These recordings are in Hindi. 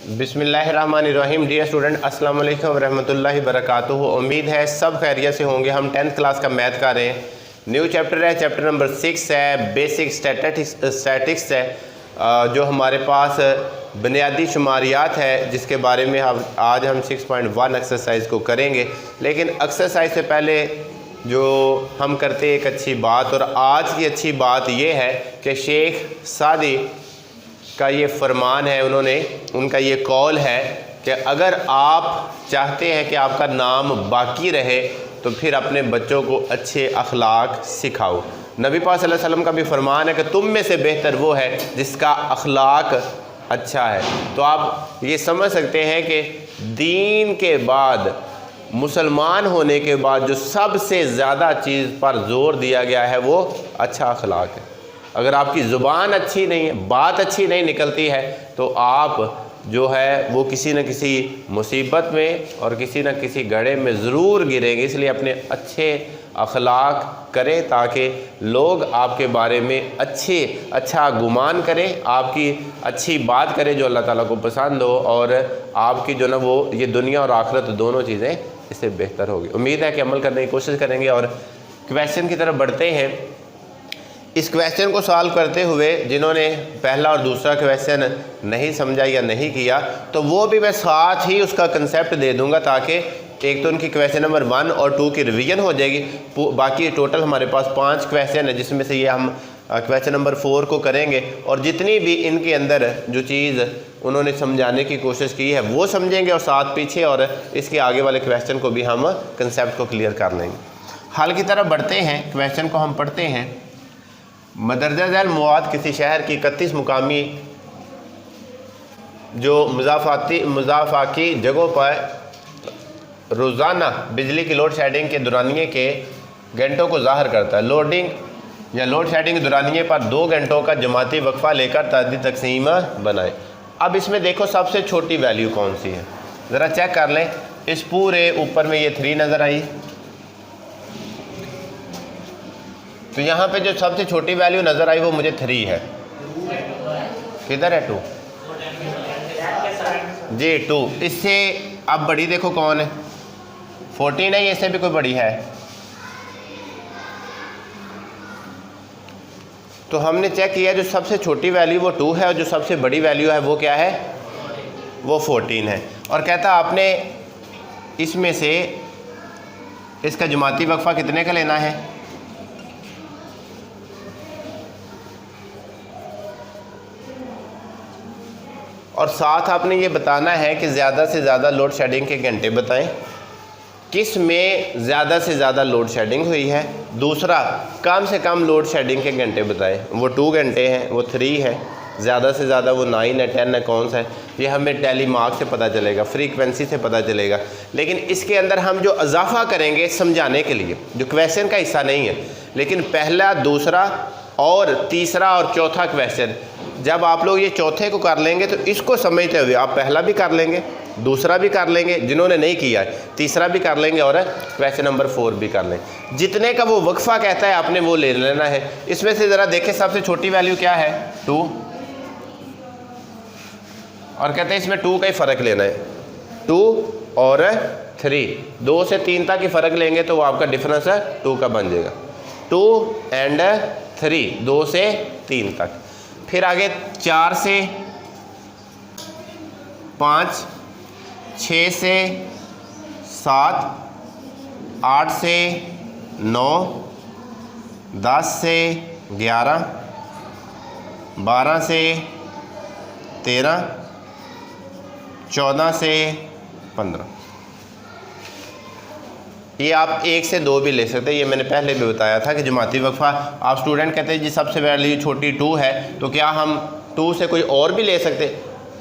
बिस्मिल्लाहिर्रहमानिर्रहीम। डियर स्टूडेंट, अस्सलाम वालेकुम वरहमतुल्लाहि वबरकातुहू। उम्मीद है सब खैरियत से होंगे। हम 10th क्लास का मैथ कर रहे हैं। न्यू चैप्टर है, चैप्टर नंबर 6 है, बेसिक स्टैटिक्स है, जो हमारे पास बुनियादी शुमारियात है, जिसके बारे में आज हम 6.1 एक्सरसाइज को करेंगे। लेकिन एक्सरसाइज से पहले जो हम करते एक अच्छी बात, और आज की अच्छी बात यह है कि शेख सादी का ये फरमान है, उनका ये कौल है कि अगर आप चाहते हैं कि आपका नाम बाकी रहे तो फिर अपने बच्चों को अच्छे अखलाक सिखाओ। नबी पाक सल्लल्लाहु अलैहि वसल्लम का भी फरमान है कि तुम में से बेहतर वो है जिसका अखलाक अच्छा है। तो आप ये समझ सकते हैं कि दीन के बाद, मुसलमान होने के बाद जो सबसे ज़्यादा चीज़ पर ज़ोर दिया गया है वो अच्छा अखलाक है। अगर आपकी ज़ुबान अच्छी नहीं है, बात अच्छी नहीं निकलती है, तो आप जो है वो किसी न किसी मुसीबत में और किसी न किसी गड्ढे में ज़रूर गिरेंगे। इसलिए अपने अच्छे अखलाक करें ताकि लोग आपके बारे में अच्छा गुमान करें, आपकी अच्छी बात करें जो अल्लाह ताला को पसंद हो, और आपकी जो ना वो ये दुनिया और आखिरत दोनों चीज़ें इससे बेहतर होगी। उम्मीद है कि अमल करने की कोशिश करेंगे। और क्वेश्चन की तरफ बढ़ते हैं। इस क्वेश्चन को सॉल्व करते हुए जिन्होंने पहला और दूसरा क्वेश्चन नहीं समझा या नहीं किया, तो वो भी मैं साथ ही उसका कंसेप्ट दे दूंगा, ताकि एक तो उनकी क्वेश्चन नंबर 1 और 2 की रिवीजन हो जाएगी। बाकी टोटल हमारे पास 5 क्वेश्चन है, जिसमें से ये हम क्वेश्चन नंबर 4 को करेंगे, और जितनी भी इनके अंदर जो चीज़ उन्होंने समझाने की कोशिश की है वो समझेंगे, और साथ पीछे और इसके आगे वाले क्वेश्चन को भी हम कंसेप्ट को क्लियर कर लेंगे। हल की तरफ बढ़ते हैं। क्वेश्चन को हम पढ़ते हैं। मदरजा झैल मवाद किसी शहर की 31 मुकामी जो मुजाफाकी जगहों पर रोज़ाना बिजली की लोड शेडिंग के दुरानिये के घंटों को ज़ाहिर करता है। लोड शेडिंग के दुरानिये पर 2 घंटों का जमाती वक्फा लेकर तादी तकसीम बनाए। अब इसमें देखो सबसे छोटी वैल्यू कौन सी है, ज़रा चेक कर लें। इस पूरे ऊपर में ये 3 नज़र आई, तो यहाँ पे जो सबसे छोटी वैल्यू नज़र आई वो मुझे 3 है। किधर है 2? जी 2। इससे अब बड़ी देखो कौन है, 14 है, इससे भी कोई बड़ी है। तो हमने चेक किया जो सबसे छोटी वैल्यू वो 2 है, और जो सबसे बड़ी वैल्यू है वो क्या है, वो 14 है। और कहता आपने इसमें से इसका जमाती वक्फा कितने का लेना है, और साथ आपने ये बताना है कि ज़्यादा से ज़्यादा लोड शेडिंग के घंटे बताएं, किस में ज़्यादा से ज़्यादा लोड शेडिंग हुई है। दूसरा, कम से कम लोड शेडिंग के घंटे बताएं। वो 2 घंटे हैं, वो 3 है, ज़्यादा से ज़्यादा वो 9 है, 10 है, कौन सा है, ये हमें टेली मार्क से पता चलेगा, फ्रीक्वेंसी से पता चलेगा। लेकिन इसके अंदर हम जो इजाफा करेंगे समझाने के लिए, जो क्वेश्चन का हिस्सा नहीं है, लेकिन पहला, दूसरा और तीसरा और चौथा क्वेश्चन, जब आप लोग ये चौथे को कर लेंगे तो इसको समझते हुए आप पहला भी कर लेंगे, दूसरा भी कर लेंगे, जिन्होंने नहीं किया है तीसरा भी कर लेंगे, और क्वेश्चन नंबर 4 भी कर लेंगे। जितने का वो वक्फा कहता है आपने वो ले लेना है। इसमें से ज़रा देखें सबसे छोटी वैल्यू क्या है, 2, और कहते हैं इसमें 2 का ही फ़र्क लेना है, 2 और 3, 2 से 3 तक ही फ़र्क लेंगे तो वो आपका डिफरेंस 2 का बन जाएगा। 2 एंड 3, 2 से 3 तक। फिर आगे 4 से 5, 6 से 7, 8 से 9, 10 से 11, 12 से 13, 14 से 15। ये आप 1 से 2 भी ले सकते हैं। ये मैंने पहले भी बताया था कि जमाती वक्फा, आप स्टूडेंट कहते हैं जी सबसे वैल्यू छोटी 2 है, तो क्या हम 2 से कोई और भी ले सकते,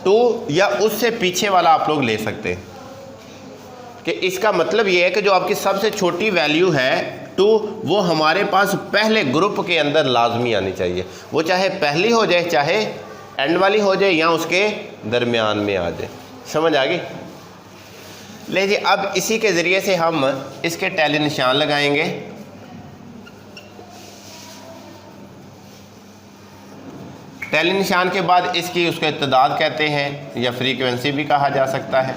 2 या उससे पीछे वाला आप लोग ले सकते हैं। कि इसका मतलब ये है कि जो आपकी सबसे छोटी वैल्यू है 2, वो हमारे पास पहले ग्रुप के अंदर लाजमी आनी चाहिए। वो चाहे पहली हो जाए, चाहे एंड वाली हो जाए, या उसके दरमियान में आ जाए। समझ आ गई? ले जी, अब इसी के ज़रिए से हम इसके टैली निशान लगाएंगे। टेली निशान के बाद इसकी उसके तादाद कहते हैं या फ्रीक्वेंसी भी कहा जा सकता है।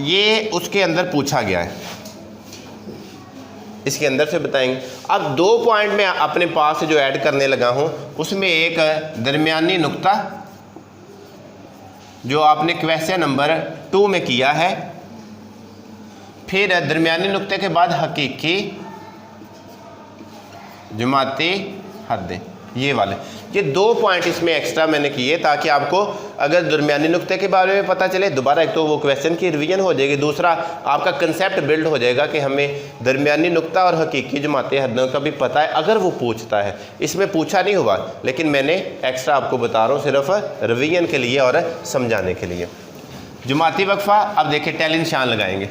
ये उसके अंदर पूछा गया है, इसके अंदर से बताएंगे। अब 2 पॉइंट में अपने पास जो ऐड करने लगा हूं उसमें एक दरमियानी नुक्ता जो आपने क्वेश्चन नंबर 2 में किया है, फिर दरमियानी नुक्ते के बाद हकीकी जमाती हद, ये वाले, ये 2 पॉइंट इसमें एक्स्ट्रा मैंने किए ताकि आपको अगर दरमियानी नुक्ते के बारे में पता चले, दोबारा एक तो वो क्वेश्चन की रिवीजन हो जाएगी, दूसरा आपका कंसेप्ट बिल्ड हो जाएगा कि हमें दरमियानी नुक्ता और हकीकी जमाती हदों का भी पता है अगर वो पूछता है। इसमें पूछा नहीं हुआ लेकिन मैंने एक्स्ट्रा आपको बता रहा हूँ सिर्फ रिवीजन के लिए और समझाने के लिए। जमाती वक्फा, अब देखिए टेली निशान लगाएंगे।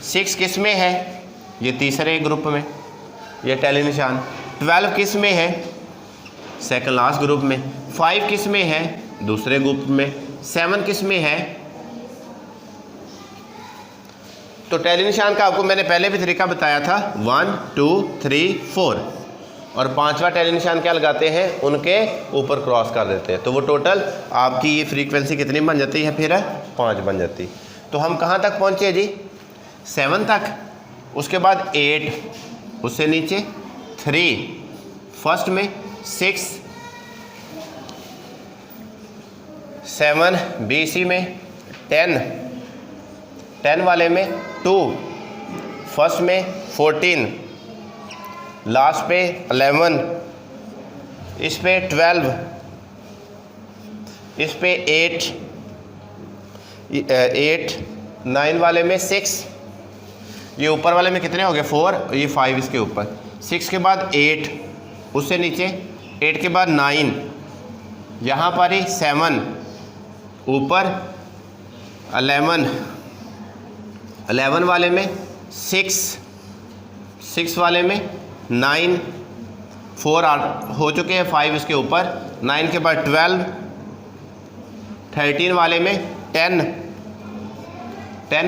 6 किस में है? ये तीसरे ग्रुप में, ये टेली निशान। 12 किस में है? सेकंड लास्ट ग्रुप में। 5 किस में है? दूसरे ग्रुप में। 7 किस में है? तो टेली निशान का आपको मैंने पहले भी तरीका बताया था, 1 2 3 4, और 5वां टेली निशान क्या लगाते हैं? उनके ऊपर क्रॉस कर देते हैं, तो वो टोटल आपकी ये फ्रीक्वेंसी कितनी बन जाती है? फिर 5 बन जाती। तो हम कहाँ तक पहुँचे जी? 7 तक। उसके बाद 8, उससे नीचे 3, फर्स्ट में 6, 7 BC में 10 वाले में 2, फर्स्ट में 14, लास्ट पे 11, इस पे 12, इस पे 8, 9 वाले में 6, ये ऊपर वाले में कितने हो गए? 4, ये 5 इसके ऊपर। 6 के बाद 8, उससे नीचे 8 के बाद 9, यहाँ पर ही 7, ऊपर 11 वाले में 6 वाले में 9, 4 हो चुके हैं, 5 इसके ऊपर, 9 के बाद 12, 13 वाले में 10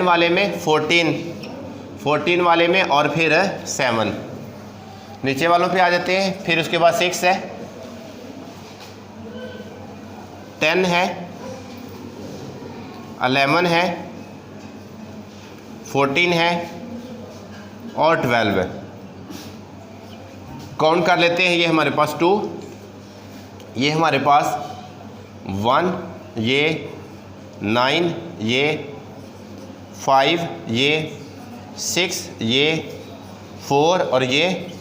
वाले में 14 वाले में और फिर 7, नीचे वालों पे आ जाते हैं। फिर उसके बाद 6 है, 10 है, 11 है, 14 है और 12 है। काउंट कर लेते हैं। ये हमारे पास 2, ये हमारे पास 1, ये 9, ये 5, ये 6, ये 4 और ये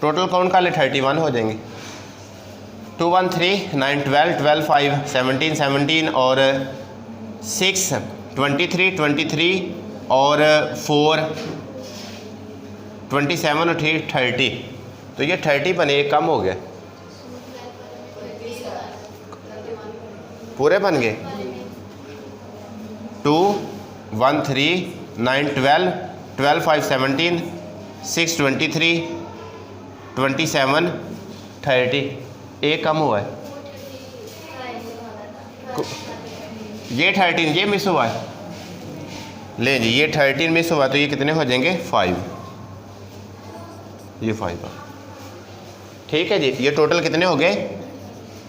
टोटल काउंट कर ले 31 हो जाएंगे। 2 1 3 9 12 12 5 17 और 6 23 और 4 27 और 3 30। तो ये 30 बने, ये कम हो गया, पूरे बन गए। 2 1 3 9 12 12 5 17 6 23 27 30, एक कम हुआ है। ये 13, ये मिस हुआ है, ले जी ये 13 मिस हुआ, तो ये कितने हो जाएंगे? 5, ये 5। ठीक है जी, ये टोटल कितने हो गए?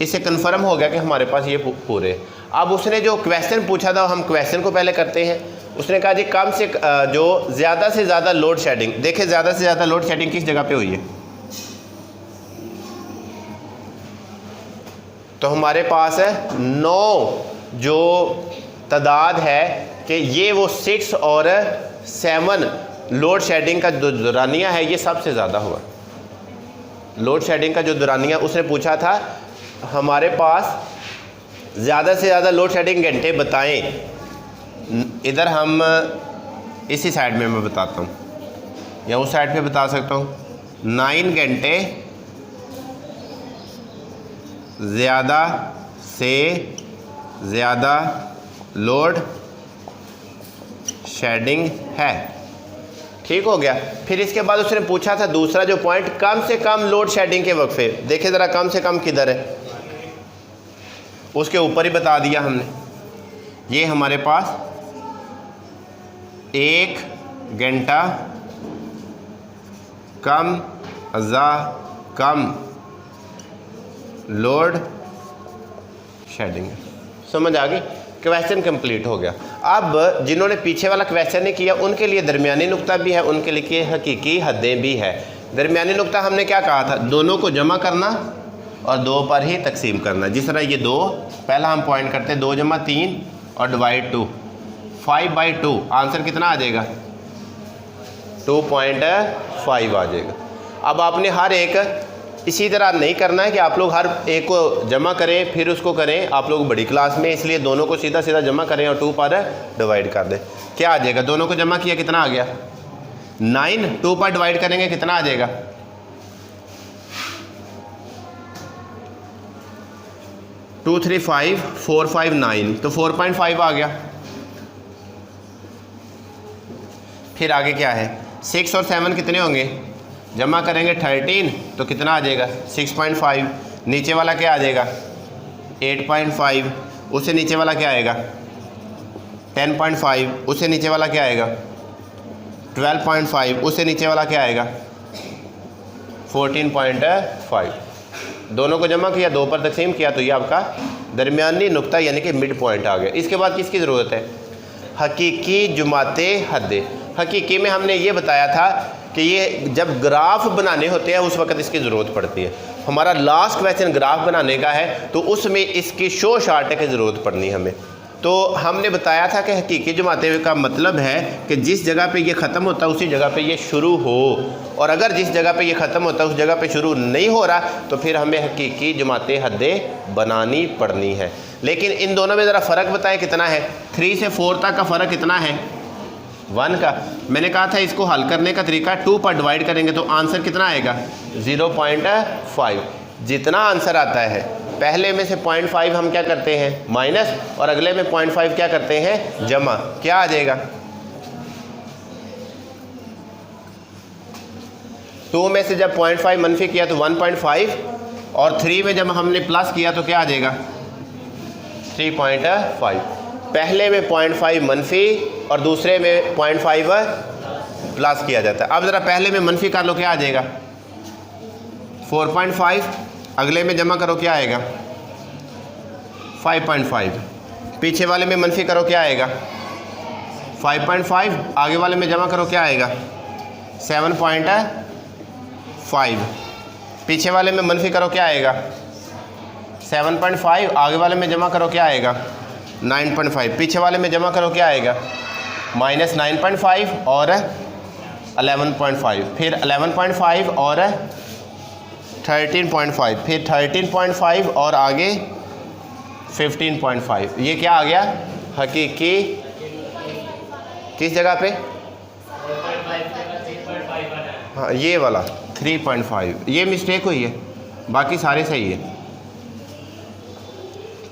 इससे कंफर्म हो गया कि हमारे पास ये पूरे। अब उसने जो क्वेश्चन पूछा था, हम क्वेश्चन को पहले करते हैं। उसने कहा जी कम से जो ज़्यादा से ज़्यादा लोड शेडिंग, देखें ज़्यादा से ज़्यादा लोड शेडिंग किस जगह पे हुई है? तो हमारे पास है 9 जो तादाद है कि ये वो 6 और 7 लोड शेडिंग का जो दौरानिया है ये सबसे ज़्यादा हुआ। लोड शेडिंग का जो दौरानिया उसने पूछा था, हमारे पास ज़्यादा से ज़्यादा लोड शेडिंग घंटे बताएं। इधर हम इसी साइड में मैं बताता हूँ या उस साइड पे बता सकता हूँ। 9 घंटे ज़्यादा से ज़्यादा लोड शेडिंग है। ठीक हो गया। फिर इसके बाद उसने पूछा था दूसरा जो पॉइंट, कम से कम लोड शेडिंग के वक्फे। देखिए ज़रा कम से कम किधर है, उसके ऊपर ही बता दिया हमने। ये हमारे पास 1 घंटा कम लोड शेडिंग। समझ आ गई? क्वेश्चन कंप्लीट हो गया। अब जिन्होंने पीछे वाला क्वेश्चन नहीं किया उनके लिए दरमियानी नुक्ता भी है, उनके लिए हकीकी हदें भी है। दरमियानी नुक्ता हमने क्या कहा था? दोनों को जमा करना और 2 पर ही तकसीम करना। जिस तरह ये 2 पहला हम पॉइंट करते हैं 2 जमा 3 और डिवाइड 2, 5/2 आंसर कितना आ जाएगा? 2.5 आ जाएगा। अब आपने हर एक इसी तरह नहीं करना है कि आप लोग हर एक को जमा करें फिर उसको करें। आप लोग बड़ी क्लास में, इसलिए दोनों को सीधा सीधा जमा करें और 2 पर डिवाइड कर दें। क्या आ जाएगा? दोनों को जमा किया कितना आ गया? 9। 2 पर डिवाइड करेंगे कितना आ जाएगा? 2 3 5 4 5 9, तो 4.5 आ गया। फिर आगे क्या है? 6 और 7 कितने होंगे? जमा करेंगे 13 तो कितना आ जाएगा? 6.5। नीचे वाला क्या आ जाएगा? 8.5। उससे नीचे वाला क्या आएगा? 10.5। उससे नीचे वाला क्या आएगा? 12.5। उससे नीचे वाला क्या आएगा? 14.5। दोनों को जमा किया, 2 पर तकसीम किया, तो ये आपका दरमियानी नुक्ता यानी कि मिड पॉइंट आ गया। इसके बाद किसकी ज़रूरत है? हकीकी जुमाते हद। हकीकी में हमने ये बताया था कि ये जब ग्राफ बनाने होते हैं उस वक्त इसकी ज़रूरत पड़ती है। हमारा लास्ट क्वेश्चन ग्राफ बनाने का है, तो उसमें इसकी शो चार्ट की ज़रूरत पड़नी हमें। तो हमने बताया था कि हकीकी जुमाते का मतलब है कि जिस जगह पे ये ख़त्म होता है उसी जगह पे ये शुरू हो, और अगर जिस जगह पे ये ख़त्म होता है उस जगह पे शुरू नहीं हो रहा तो फिर हमें हकीकी जुमाते हदें बनानी पड़नी है। लेकिन इन दोनों में ज़रा फ़र्क बताएं कितना है? 3 से 4 तक का फ़र्क कितना है? 1 का। मैंने कहा था इसको हल करने का तरीका 2 पर डिवाइड करेंगे तो आंसर कितना आएगा? 0.5। जितना आंसर आता है पहले में से 0.5 हम क्या करते हैं? माइनस, और अगले में 0.5 क्या करते हैं? जमा। क्या आ जाएगा? 2 में से जब 0.5 मनफी किया तो 1.5, और 3 में जब हमने प्लस किया तो क्या आ जाएगा? 3.5। पहले में 0.5 मनफी और दूसरे में 0.5 प्लस किया जाता है। अब ज़रा पहले में मनफी कर लो, क्या आ जाएगा? 4.5। अगले में जमा करो, क्या आएगा? 5.5। पीछे वाले में मनफी करो, क्या आएगा? 5.5। आगे वाले में जमा करो, क्या आएगा? 7.5। पीछे वाले में मनफी करो, क्या आएगा? 7.5। आगे वाले में जमा करो, क्या आएगा? 9.5। पीछे वाले में जमा करो, क्या आएगा? -9.5 और 11.5। फिर 11.5 और 13.5। फिर 13.5 और आगे 15.5। ये क्या आ गया? हकीकी किस जगह पे? हाँ, ये वाला 3.5। ये मिस्टेक हुई है, बाकी सारे सही है।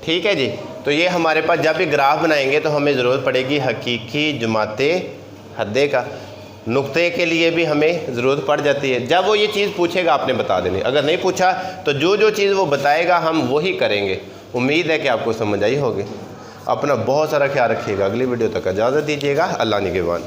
ठीक है जी। तो ये हमारे पास जब भी ग्राफ बनाएंगे तो हमें ज़रूरत पड़ेगी हकीकी जुमाते हद्दे का। नुक्ते के लिए भी हमें ज़रूरत पड़ जाती है। जब वो ये चीज़ पूछेगा आपने बता देनी, अगर नहीं पूछा तो जो जो चीज़ वो बताएगा हम वही करेंगे। उम्मीद है कि आपको समझ आई होगी। अपना बहुत सारा ख्याल रखिएगा। अगली वीडियो तक इजाज़त दीजिएगा। अल्लाह निगहबान।